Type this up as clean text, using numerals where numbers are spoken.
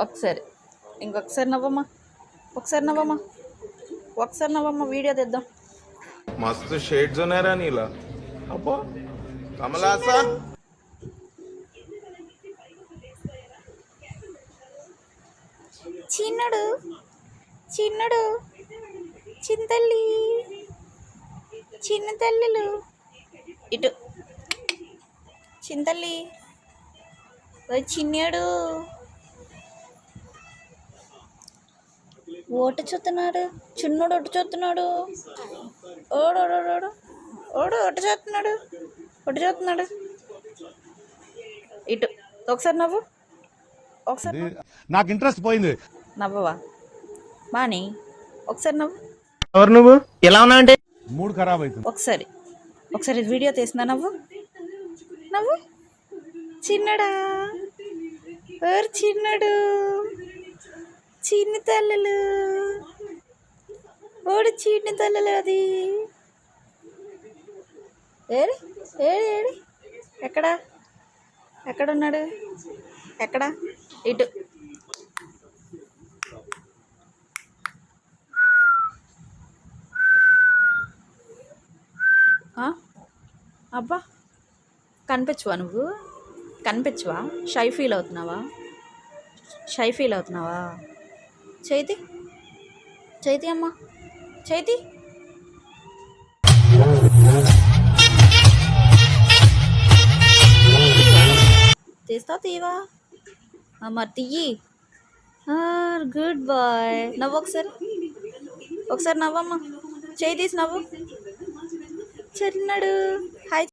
ఒకసారి ఇంకొకసారి నవ్వమ్మా, ఒకసారి నవ్వమ్మా, ఒకసారి నవ్వమ్మా, వీడియో తెద్దాం. मस्त शेड्स होणार आहे नीला अप्पा कमला असा చిన్నడు చిన్నడు చింతల్లి చిన్న తల్లులు ఇటు చింతల్లి చిన్నడు ఓటు చూస్తున్నాడు, చిన్నోడు ఒట్టు చూస్తున్నాడు, ఓడోడోడు ఓడు ఒట్టు చూస్తున్నాడు, ఒట్టు చూస్తున్నాడు. ఇటు ఒకసారి నవ్వు, ఒకసారి నాకు ఇంట్రెస్ట్ పోయింది. నవ్వవా బాని, ఒకసారి నవ్వు. ఎవరు నువ్వు? ఎలా ఉన్నా అంటే మూడు ఖరాబ్ అవుతుంది. ఒకసారి ఒకసారి వీడియో తీస్తున్నా, నవ్వు నవ్వు. చిన్నడా ఓరు చిన్నడు చిన్ని తల్లులు, ఓడు చిన్ని తల్లులు. అది ఏడి ఏడి ఏడి ఎక్కడా ఎక్కడున్నాడు, ఎక్కడా? ఇటు అబ్బా కనిపించవా నువ్వు? కనిపించవా? షై ఫీల్ అవుతున్నావా? షై ఫీల్ అవుతున్నావా? చైతి చైతి అమ్మా చైతి తీస్తావు తీవా మరి తీయి. Good boy. నవ్వు ఒకసారి, ఒకసారి నవ్వమ్మా, చేయి తీసి నవ్వు. చిన్నడు హాయ్.